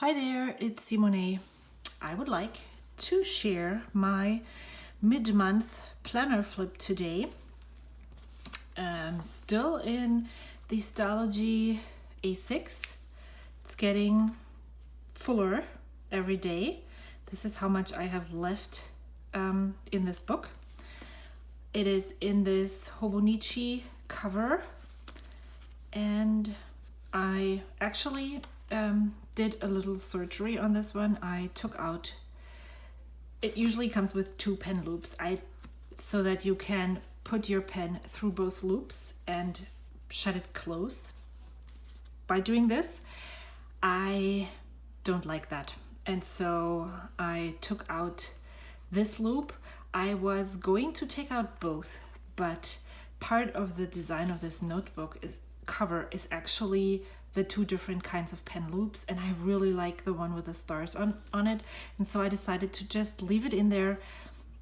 Hi there, it's Simone. I would like to share my mid-month planner flip today. I'm still in the Stalogy A6. It's getting fuller every day. This is how much I have left in this book. It is in this Hobonichi cover, and I actually did a little surgery on this one. I took out, it usually comes with 2 pen loops, so that you can put your pen through both loops and shut it close. By doing this, I don't like that, and so I took out this loop. I was going to take out both, but part of the design of this notebook cover is actually the 2 different kinds of pen loops, and I really like the one with the stars on it, and so I decided to just leave it in there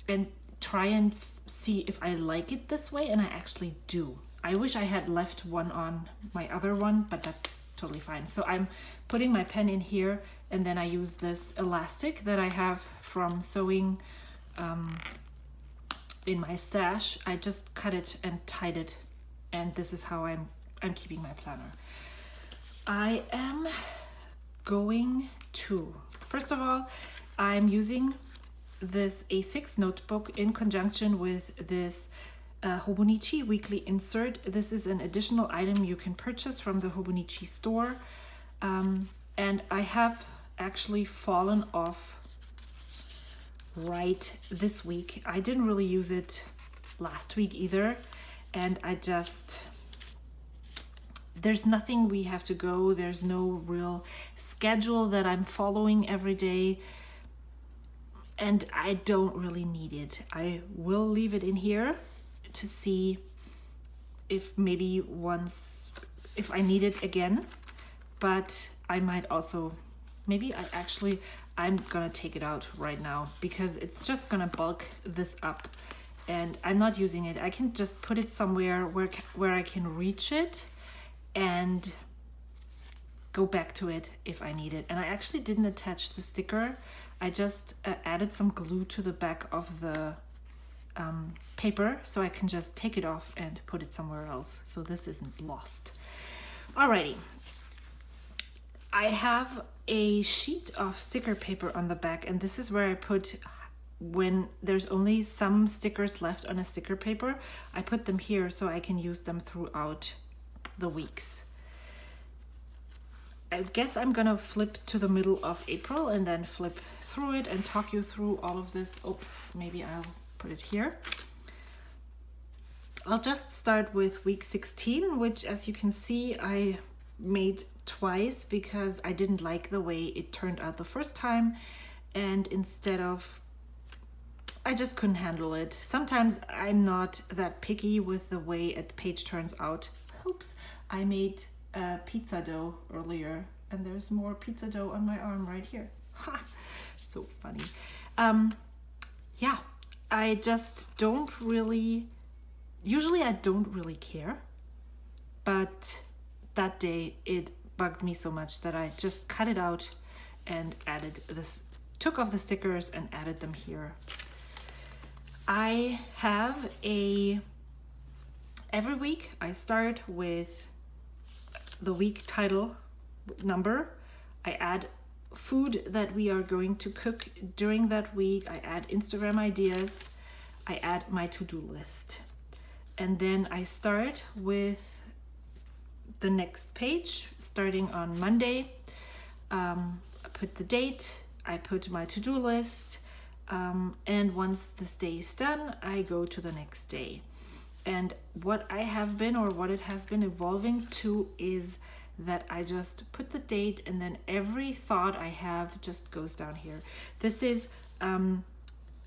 and try and see if I like it this way, and I actually do. I wish I had left one on my other one, but that's totally fine. So I'm putting my pen in here, and then I use this elastic that I have from sewing in my stash. I just cut it and tied it, and this is how I'm keeping my planner. I am going to, first of all, I'm using this A6 notebook in conjunction with this Hobonichi weekly insert. This is an additional item you can purchase from the Hobonichi store, and I have actually fallen off right this week. I didn't really use it last week either, and there's nothing we have to go. There's no real schedule that I'm following every day, and I don't really need it. I will leave it in here to see if maybe if I need it again, but I might also, I'm gonna take it out right now because it's just gonna bulk this up, and I'm not using it. I can just put it somewhere where I can reach it and go back to it if I need it. And I actually didn't attach the sticker. I just added some glue to the back of the paper, so I can just take it off and put it somewhere else, so this isn't lost. Alrighty, I have a sheet of sticker paper on the back, and this is where I put, when there's only some stickers left on a sticker paper, I put them here so I can use them throughout the weeks. I guess I'm gonna flip to the middle of April and then flip through it and talk you through all of this. Oops, maybe I'll put it here. I'll just start with week 16, which, as you can see, I made twice because I didn't like the way it turned out the first time, and I just couldn't handle it. Sometimes I'm not that picky with the way a page turns out. Oops, I made pizza dough earlier, and there's more pizza dough on my arm right here. Ha! So funny. Yeah, I just don't really, usually I don't really care, but that day it bugged me so much that I just cut it out and took off the stickers and added them here. I have every week I start with the week title number. I add food that we are going to cook during that week. I add Instagram ideas. I add my to-do list. And then I start with the next page, starting on Monday. I put the date, I put my to-do list, and once this day is done, I go to the next day. And what it has been evolving to is that I just put the date, and then every thought I have just goes down here. This is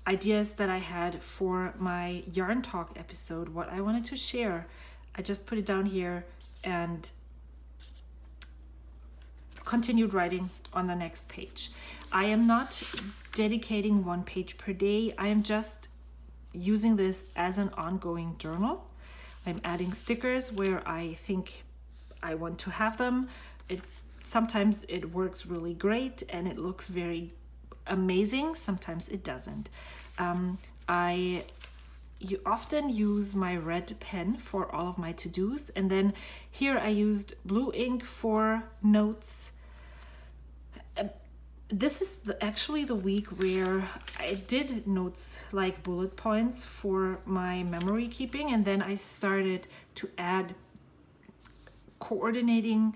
ideas that I had for my Yarn Talk episode, what I wanted to share. I just put it down here and continued writing on the next page. I am not dedicating 1 page per day. I am just using this as an ongoing journal. I'm adding stickers where I think I want to have them. Sometimes it works really great and it looks very amazing. Sometimes it doesn't. You often use my red pen for all of my to-dos, and then here I used blue ink for notes. This is actually the week where I did notes like bullet points for my memory keeping, and then I started to add coordinating,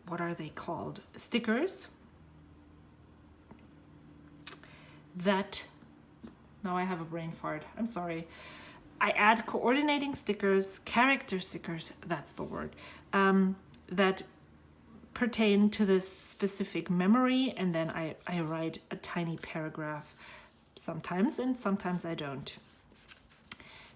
what are they called? Stickers. That, now I have a brain fart, I'm sorry. I add coordinating stickers, character stickers, that's the word, that pertain to this specific memory, and then I write a tiny paragraph sometimes, and sometimes I don't.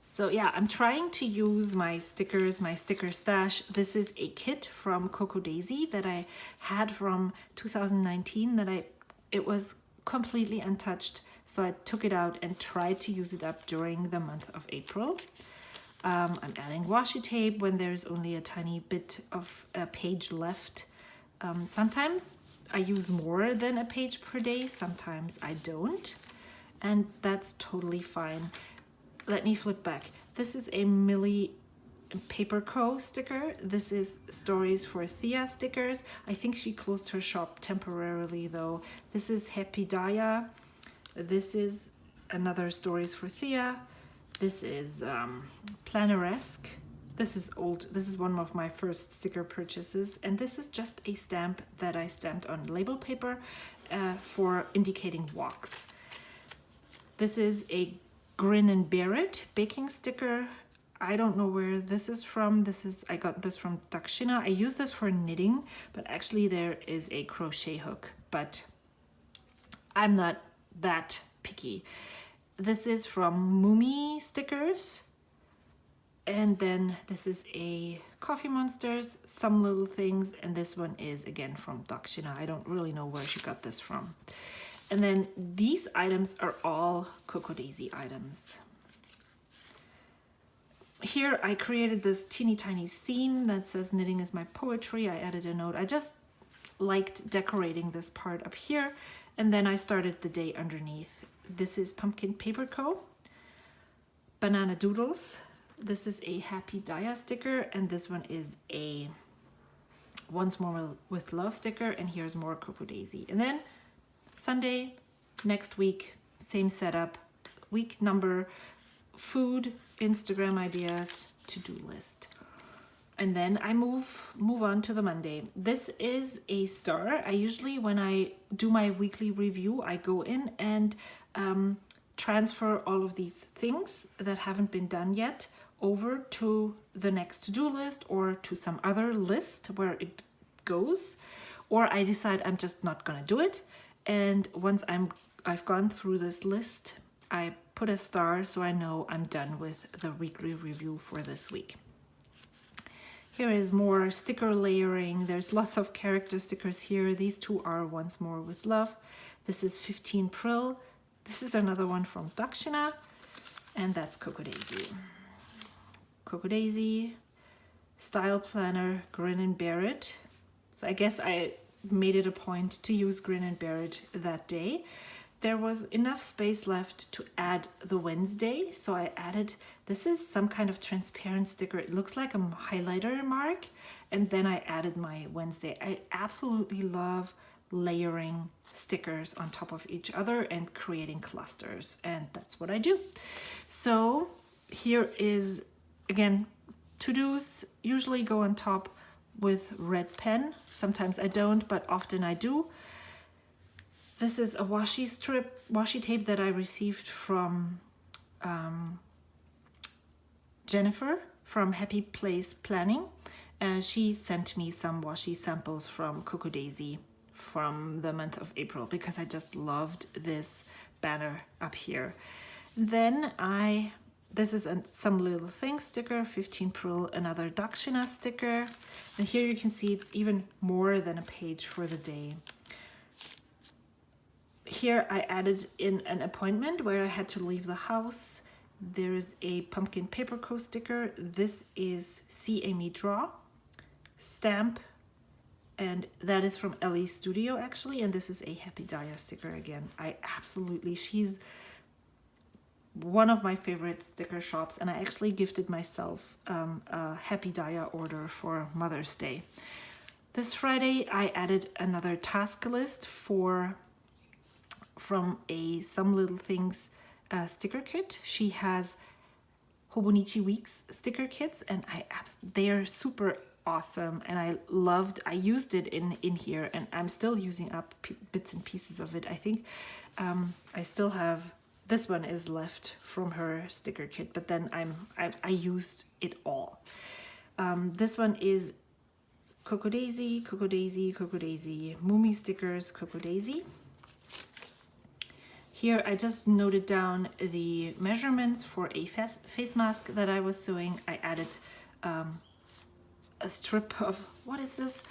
So yeah, I'm trying to use my stickers, my sticker stash. This is a kit from Coco Daisy that I had from 2019 it was completely untouched. So I took it out and tried to use it up during the month of April. I'm adding washi tape when there's only a tiny bit of a page left. Sometimes I use more than a page per day, sometimes I don't, and that's totally fine. Let me flip back. This is a Millie Paper Co. sticker. This is Stories for Thea stickers. I think she closed her shop temporarily though. This is Happy Daya. This is another Stories for Thea. This is Planneresque. This is old. This is one of my first sticker purchases, and this is just a stamp that I stamped on label paper for indicating walks. This is a Grin and Bear It baking sticker. I don't know where this is from. I got this from Dakshina. I use this for knitting, but actually there is a crochet hook, but I'm not that picky. This is from Mumi Stickers. And then this is a Coffee Monsters, Some Little Things, and this one is again from Dakshina. I don't really know where she got this from. And then these items are all Coco Daisy items. Here I created this teeny tiny scene that says knitting is my poetry. I added a note. I just liked decorating this part up here, and then I started the day underneath. This is Pumpkin Paper Co. Banana Doodles. This is a Happy Daya sticker, and this one is a Once More with Love sticker, and here's more Coco Daisy. And then Sunday, next week, same setup, week number, food, Instagram ideas, to-do list. And then I move on to the Monday. This is a star. I usually, when I do my weekly review, I go in and transfer all of these things that haven't been done yet over to the next to-do list or to some other list where it goes, or I decide I'm just not gonna do it. And once I've gone through this list, I put a star so I know I'm done with the weekly review for this week. Here is more sticker layering. There's lots of character stickers here. These two are Once More with Love. This is 15 Prill. This is another one from Dakshina, and that's Coco Daisy. Coco Daisy, Style Planner, Grin and Bear It. So I guess I made it a point to use Grin and Bear It that day. There was enough space left to add the Wednesday, so I added, this is some kind of transparent sticker. It looks like a highlighter mark, and then I added my Wednesday. I absolutely love layering stickers on top of each other and creating clusters, and that's what I do. So here is, again, to-dos usually go on top with red pen. Sometimes I don't, but often I do. This is a washi tape that I received from Jennifer from Happy Place Planning. She sent me some washi samples from Coco Daisy from the month of April because I just loved this banner up here. Then this is a Some Little Things sticker, 15 Prill, another Dakshina sticker. And here you can see it's even more than a page for the day. Here I added in an appointment where I had to leave the house. There's a Pumpkin Paper Co sticker. This is See Amy Draw. Stamp and that is from Ellie Studio actually, and this is a Happy Daya sticker again. She's one of my favorite sticker shops, and I actually gifted myself a Happy Daya order for Mother's Day. This Friday I added another task list from a Some Little Things sticker kit. She has Hobonichi Weeks sticker kits, and they are super awesome, and I used it in here, and I'm still using up bits and pieces of it. I think I still have, this one is left from her sticker kit, but then I used it all. This one is Coco Daisy, Coco Daisy, Coco Daisy, Moomy stickers, Coco Daisy. Here I just noted down the measurements for a face mask that I was sewing. I added a strip of, what is this?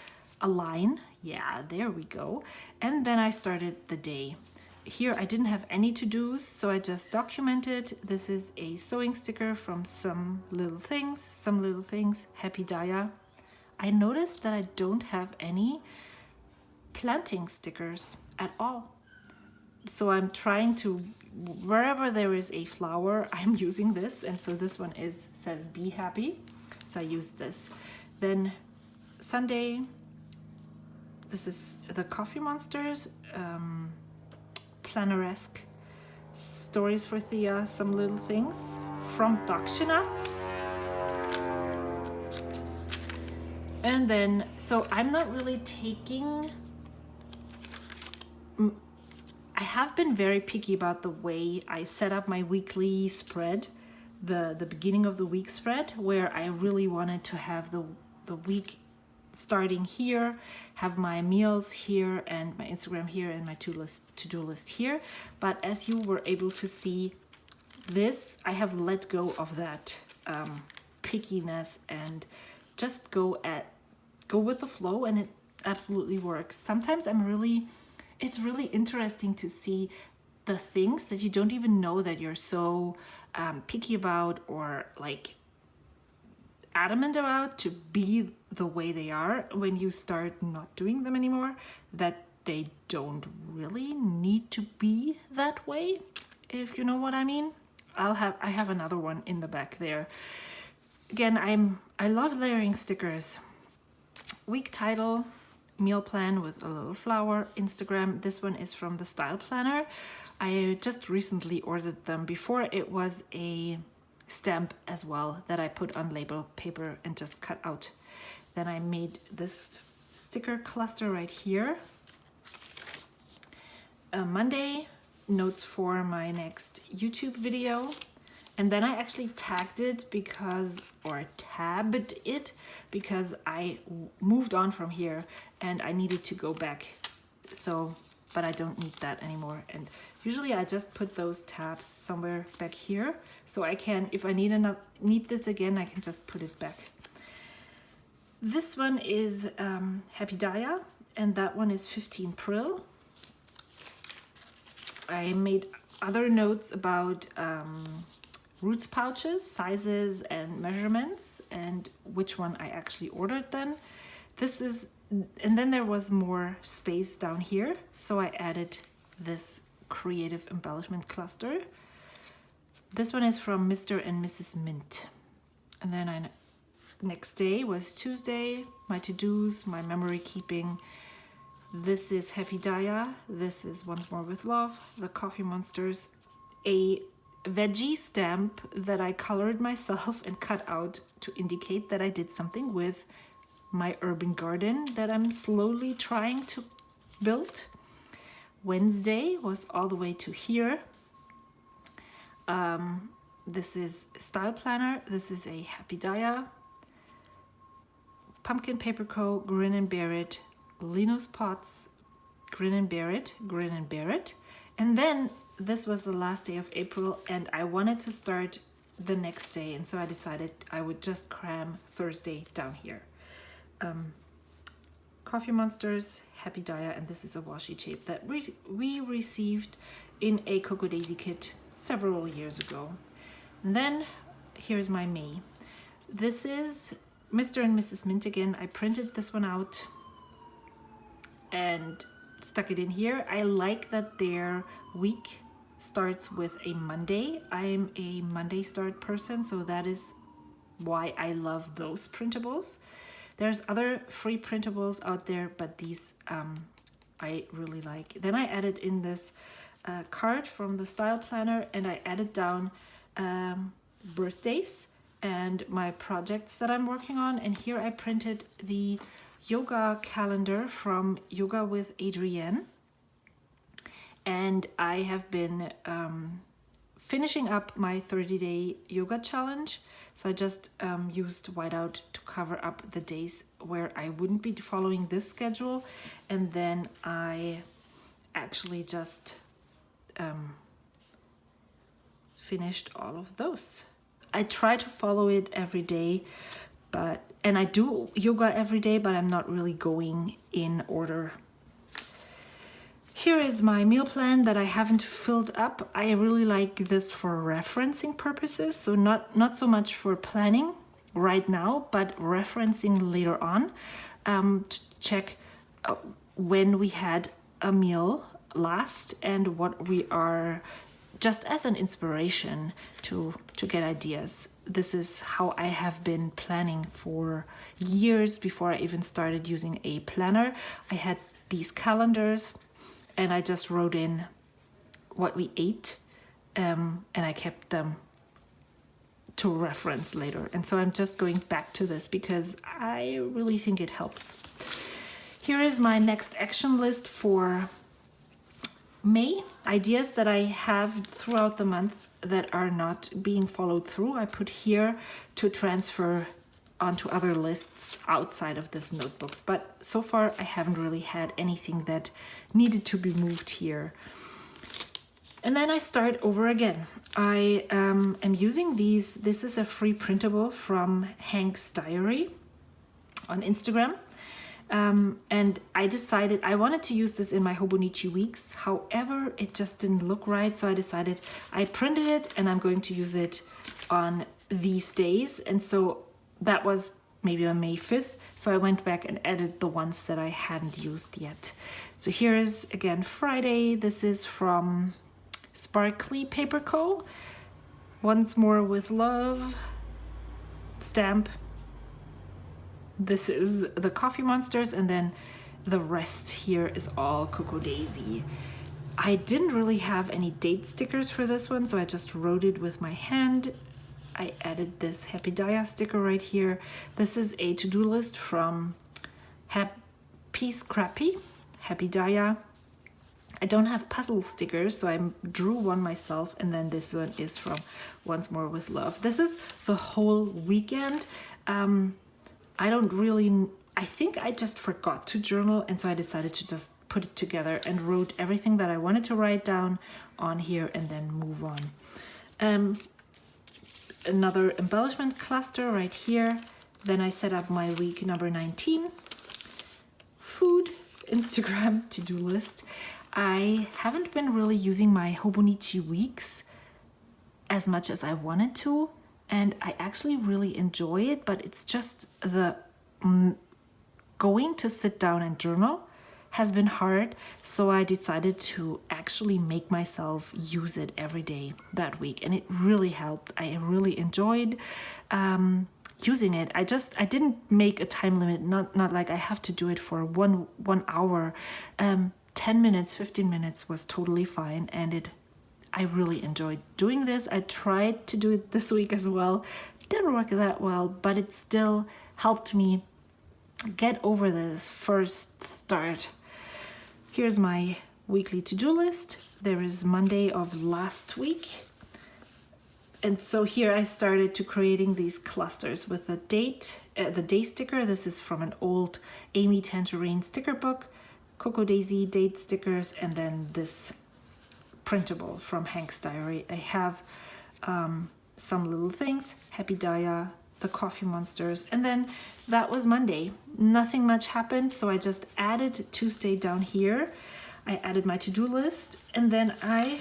A line. Yeah, there we go. And then I started the day. Here I didn't have any to-dos, so I just documented. This is a sewing sticker from Some Little Things, Happy Daya. I noticed that I don't have any planting stickers at all. So I'm trying to, wherever there is a flower, I'm using this. And so this one says be happy. So I used this. Then Sunday, this is the Coffee Monsters, planner-esque stories for Thea, Some Little Things from Dakshina. And then, so I'm not really taking, I have been very picky about the way I set up my weekly spread, the beginning of the week spread, where I really wanted to have the week starting here, have my meals here and my Instagram here and my to-do list here. But as you were able to see this, I have let go of that pickiness and just go with the flow, and it absolutely works. Sometimes it's really interesting to see the things that you don't even know that you're so picky about or like adamant about to be the way they are when you start not doing them anymore, that they don't really need to be that way, if you know what I mean. I have another one in the back there. Again, I love layering stickers. Week title, meal plan with a little flower, Instagram. This one is from the Style Planner. I just recently ordered them. Before it was a stamp as well that I put on label paper and just cut out. Then I made this sticker cluster right here. Monday, notes for my next YouTube video. And then I actually tabbed it because I moved on from here and I needed to go back. So, but I don't need that anymore. And usually I just put those tabs somewhere back here. So I can, if I need this again, I can just put it back. This one is Happy Daya, and that one is 15 Pril. I made other notes about roots pouches, sizes and measurements, and which one I actually ordered then. And then there was more space down here, so I added this creative embellishment cluster. This one is from Mr. and Mrs. Mint. And then next day was Tuesday, my to-dos, my memory keeping. This is Happy Daya. This is Once More with Love, the Coffee Monsters, a veggie stamp that I colored myself and cut out to indicate that I did something with my urban garden that I'm slowly trying to build. Wednesday was all the way to here. This is Style Planner. This is a Happy Daya, Pumpkin Paper Co., Grin and Bear It, Linus Potts, Grin and Bear It, Grin and Bear It. And then this was the last day of April and I wanted to start the next day, and so I decided I would just cram Thursday down here. Coffee Monsters, Happy Daya, and this is a washi tape that we received in a Coco Daisy kit several years ago. And then here's my May. This is Mr. and Mrs. Mint again. I printed this one out and stuck it in here. I like that their week starts with a Monday. I'm a Monday start person, so that is why I love those printables. There's other free printables out there, but these I really like. Then I added in this card from the style planner, and I added down birthdays and my projects that I'm working on. And here I printed the yoga calendar from Yoga with Adrienne. And I have been finishing up my 30-day yoga challenge. So I just used whiteout to cover up the days where I wouldn't be following this schedule. And then I actually just finished all of those. I try to follow it every day, and I do yoga every day, but I'm not really going in order. Here is my meal plan that I haven't filled up. I really like this for referencing purposes, so not so much for planning right now, but referencing later on to check when we had a meal last and what we are, just as an inspiration to get ideas. This is how I have been planning for years before I even started using a planner. I had these calendars and I just wrote in what we ate and I kept them to reference later. And so I'm just going back to this because I really think it helps. Here is my next action list for May. Ideas that I have throughout the month that are not being followed through, I put here to transfer onto other lists outside of this notebooks. But so far I haven't really had anything that needed to be moved here. And then I start over again. I am using these. This is a free printable from Hank's Diary on Instagram. And I decided I wanted to use this in my Hobonichi weeks. However, it just didn't look right. So I decided I printed it and I'm going to use it on these days. And so that was maybe on May 5th. So I went back and added the ones that I hadn't used yet. So here is again Friday. This is from Sparkly Paper Co. Once More with Love stamp. This is the Coffee Monsters, and then the rest here is all Cocoa Daisy. I didn't really have any date stickers for this one, so I just wrote it with my hand. I added this Happy Daya sticker right here. This is a to-do list from Happy Scrappy, Happy Daya. I don't have puzzle stickers, so I drew one myself, and then this one is from Once More with Love. This is the whole weekend. I think I just forgot to journal, and so I decided to just put it together and wrote everything that I wanted to write down on here and then move on. Another embellishment cluster right here. Then I set up my week number 19. Food, Instagram, to-do list. I haven't been really using my Hobonichi weeks as much as I wanted to. And I actually really enjoy it, but it's just the going to sit down and journal has been hard. So I decided to actually make myself use it every day that week. And it really helped. I really enjoyed using it. I didn't make a time limit, not like I have to do it for one hour. 10 minutes, 15 minutes was totally fine. And I really enjoyed doing this. I tried to do it this week as well. It didn't work that well, but it still helped me get over this first start. Here's my weekly to-do list. There is Monday of last week. And so here I started to creating these clusters with the date, the day sticker. This is from an old Amy Tangerine sticker book, Cocoa Daisy date stickers, and then this printable from Hank's Diary. I have some little things, Happy Daya, the Coffee Monsters, and then that was Monday. Nothing much happened, so I just added Tuesday down here. I added my to-do list, and then I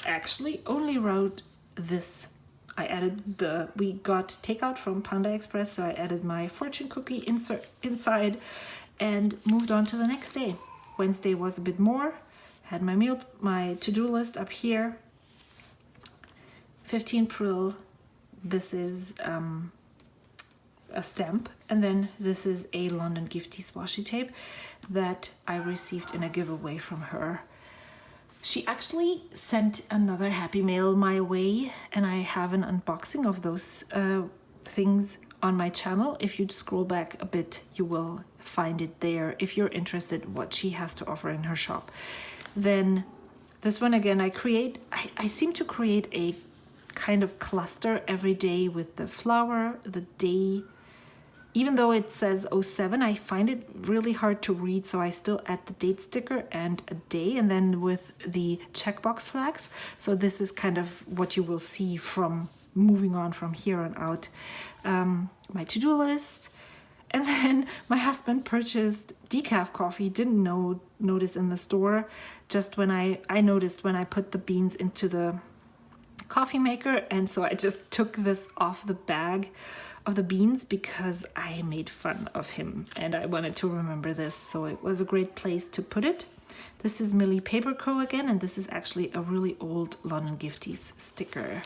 actually only wrote this. I added we got takeout from Panda Express, so I added my fortune cookie inside and moved on to the next day. Wednesday was a bit more. Had my to-do list up here. 15 April, this is a stamp, and then this is a London Gifties washi tape that I received in a giveaway from her. She actually sent another happy mail my way, and I have an unboxing of those things on my channel. If you scroll back a bit, you will find it there if you're interested what she has to offer in her shop. Then this one again, I seem to create a kind of cluster every day with the flower, the day. Even though it says 07, I find it really hard to read, so I still add the date sticker and a day, and then with the checkbox flags. So this is kind of what you will see from moving on from here on out. My to-do list. And then my husband purchased decaf coffee, didn't notice in the store. Just when I noticed when I put the beans into the coffee maker, and so I just took this off the bag of the beans because I made fun of him and I wanted to remember this, so it was a great place to put it. This is Millie Paper Co. again, and this is actually a really old London Gifties sticker.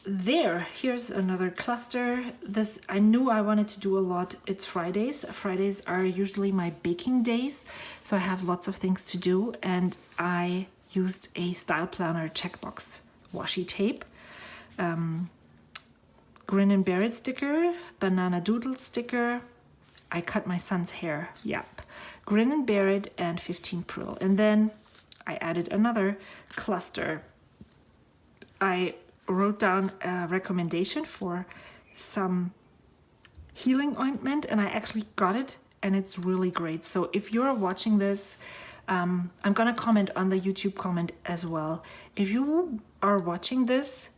Here's another cluster. This, I knew I wanted to do a lot. It's Fridays. Fridays are usually my baking days, so I have lots of things to do, and I used a Style Planner checkbox washi tape. Grin and Bear It sticker, Banana Doodle sticker. I cut my son's hair, yep. Grin and Bear It, and 15 April. And then I added another cluster. I wrote down a recommendation for some healing ointment, and I actually got it, and it's really great. So if you're watching this, I'm gonna comment on the YouTube comment as well. If you are watching this,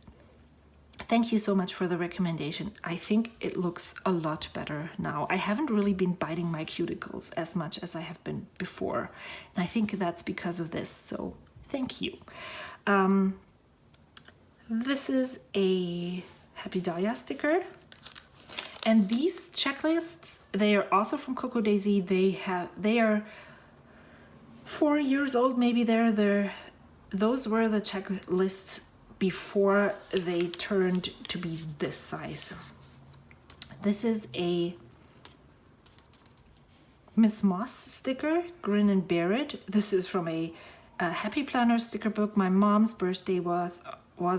thank you so much for the recommendation. I think it looks a lot better now. I haven't really been biting my cuticles as much as I have been before, and I think that's because of this, so thank you. This is a Happy Daya sticker, and these checklists, they are also from Coco Daisy. They are 4 years old, maybe. Those were the checklists before they turned to be this size. This is a Miss Moss sticker, Grin and Bear It. This is from a Happy Planner sticker book. My mom's birthday was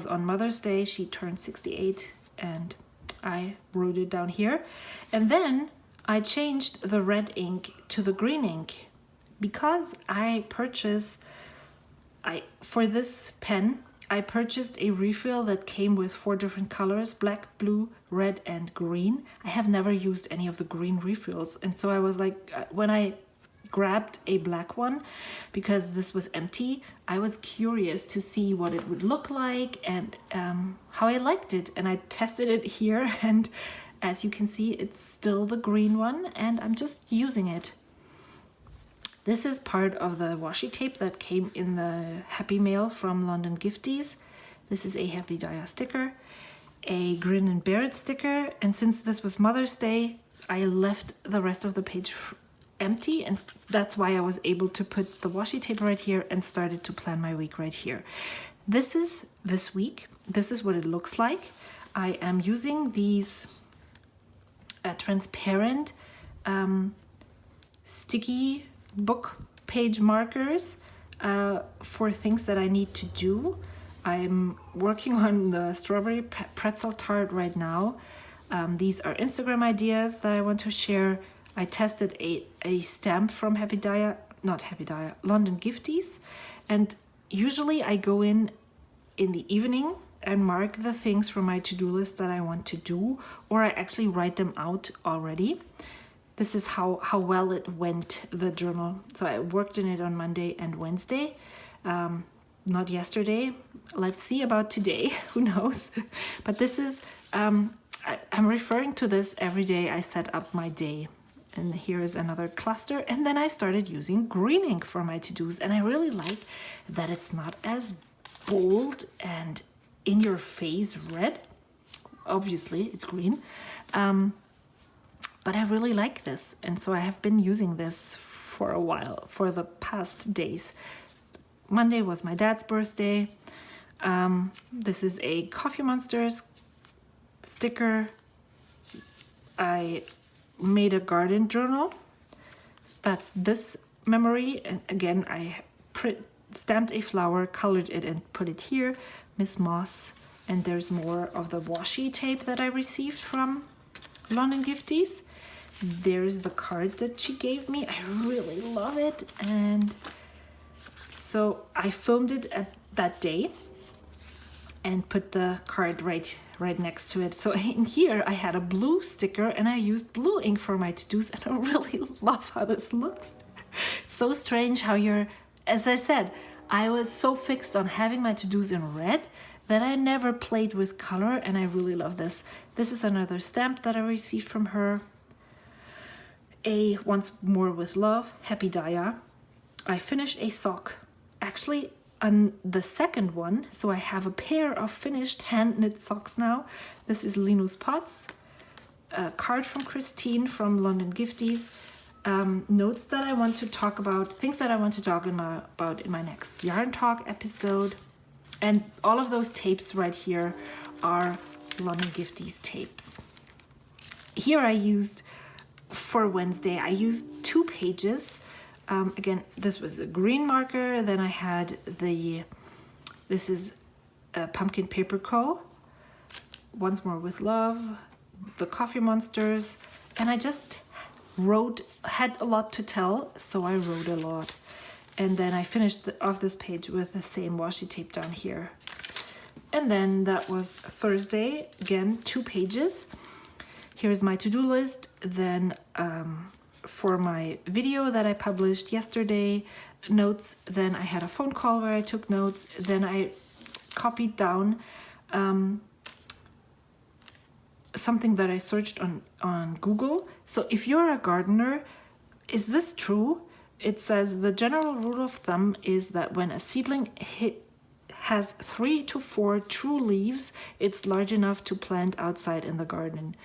on Mother's Day. She turned 68, and I wrote it down here. And then I changed the red ink to the green ink because I purchased, for this pen, I purchased a refill that came with 4 different colors: black, blue, red, and green. I have never used any of the green refills, and so I was like, when I grabbed a black one, because this was empty, I was curious to see what it would look like and how I liked it, and I tested it here, and as you can see, it's still the green one, and I'm just using it. This is part of the washi tape that came in the Happy Mail from London Gifties. This is a Happy Daya sticker, a Grin and Bear It sticker, and since this was Mother's Day, I left the rest of the page empty, and that's why I was able to put the washi tape right here and started to plan my week right here. This is this week. This is what it looks like. I am using these transparent sticky book page markers for things that I need to do. I'm working on the strawberry pretzel tart right now. These are Instagram ideas that I want to share. I tested a stamp from London Gifties, and usually I go in the evening and mark the things from my to-do list that I want to do, or I actually write them out already. This is how well it went, the journal. So I worked in it on Monday and Wednesday, not yesterday. Let's see about today, who knows? But this is, I'm referring to this every day I set up my day. And here is another cluster. And then I started using green ink for my to-dos. And I really like that it's not as bold and in your face red. Obviously, it's green. But I really like this. And so I have been using this for a while, for the past days. Monday was my dad's birthday. This is a Coffee Monsters sticker. I made a garden journal. That's this memory. And again, I stamped a flower, colored it, and put it here. Miss Moss. And there's more of the washi tape that I received from London Gifties. There's the card that she gave me. I really love it. And so I filmed it at that day and put the card right next to it. So in here I had a blue sticker and I used blue ink for my to-dos, and I really love how this looks. It's so strange how as I said, I was so fixed on having my to-dos in red that I never played with color, and I really love this. This is another stamp that I received from her. A Once More with Love, Happy Daya. I finished a sock, actually on the second one, so I have a pair of finished hand-knit socks now. This is Linus Potts, a card from Christine from London Gifties, notes that I want to talk about, things that I want to talk about in my next Yarn Talk episode. And all of those tapes right here are London Gifties tapes. Here I used, for Wednesday, I used 2 pages. Again, this was a green marker. Then I had this is a Pumpkin Paper Co. Once More with Love, the Coffee Monsters. And I just had a lot to tell, so I wrote a lot. And then I finished off this page with the same washi tape down here. And then that was Thursday, again, 2 pages. Here's my to-do list. Then for my video that I published yesterday, notes. Then I had a phone call where I took notes. Then I copied down something that I searched on Google. So if you're a gardener, is this true? It says the general rule of thumb is that when a seedling has 3 to 4 true leaves, it's large enough to plant outside in the garden.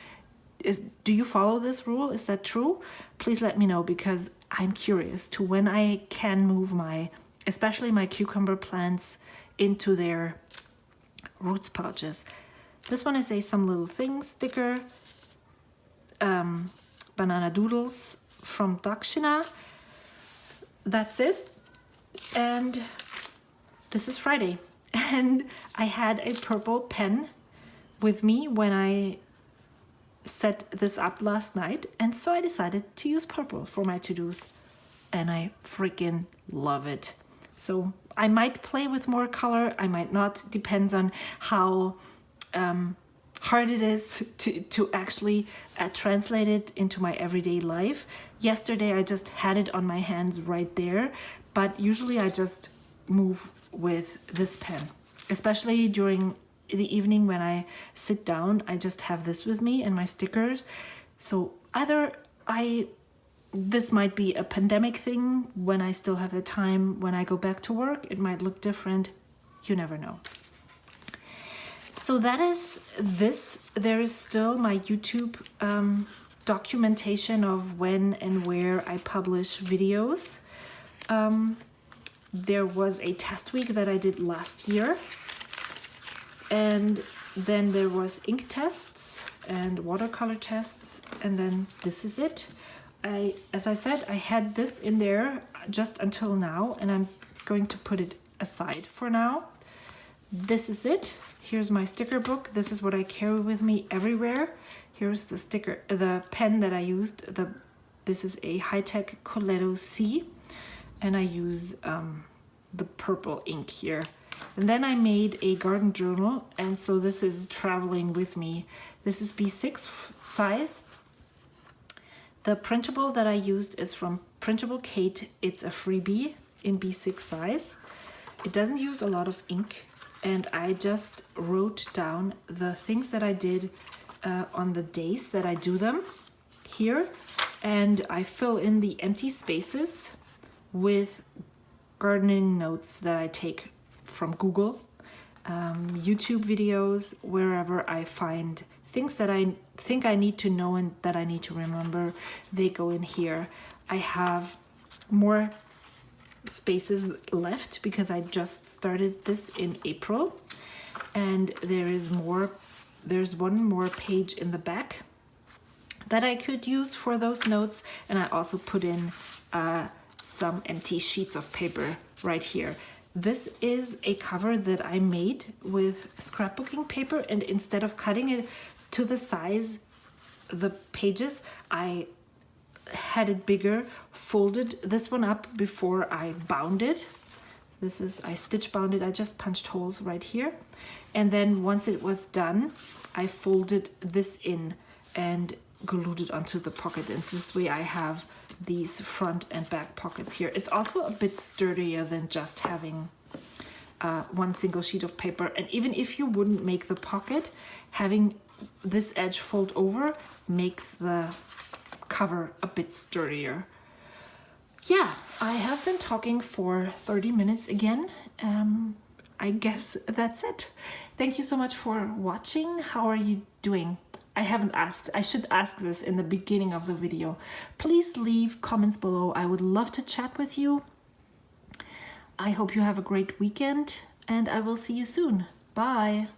Do you follow this rule? Is that true? Please let me know, because I'm curious to when I can move especially my cucumber plants into their roots pouches. This one is a Some Little Things sticker, banana doodles from Dakshina. That's it. And this is Friday. And I had a purple pen with me when I set this up last night. And so I decided to use purple for my to-dos. And I freaking love it. So I might play with more color. I might not. Depends on how hard it is to actually translate it into my everyday life. Yesterday I just had it on my hands right there, but usually I just move with this pen, especially during the evening when I sit down. I just have this with me and my stickers. So either this might be a pandemic thing, when I still have the time, when I go back to work it might look different, you never know. So that is this. There is still my YouTube documentation of when and where I publish videos. There was a test week that I did last year, and then there was ink tests and watercolor tests, and then this is it. As I said, I had this in there just until now, and I'm going to put it aside for now. This is it. Here's my sticker book. This is what I carry with me everywhere. Here's the pen that I used. This is a high-tech Coletto C, and I use the purple ink here. And then I made a garden journal, and so this is traveling with me. This is B6 size. The printable that I used is from Printable Kate. It's a freebie in B6 size. It doesn't use a lot of ink, and I just wrote down the things that I did on the days that I do them here, and I fill in the empty spaces with gardening notes that I take from Google, YouTube videos, wherever I find things that I think I need to know and that I need to remember, they go in here. I have more spaces left because I just started this in April, and there's one more page in the back that I could use for those notes, and I also put in some empty sheets of paper right here. This is a cover that I made with scrapbooking paper, and instead of cutting it to the size, the pages, I had it bigger, folded this one up before I bound it. I stitch bound it, I just punched holes right here. And then once it was done, I folded this in and glued it onto the pocket. And this way I have these front and back pockets here. It's also a bit sturdier than just having one single sheet of paper. And even if you wouldn't make the pocket, having this edge fold over makes the cover a bit sturdier. Yeah, I have been talking for 30 minutes again. I guess that's it. Thank you so much for watching. How are you doing? I haven't asked. I should ask this in the beginning of the video. Please leave comments below. I would love to chat with you. I hope you have a great weekend, and I will see you soon. Bye.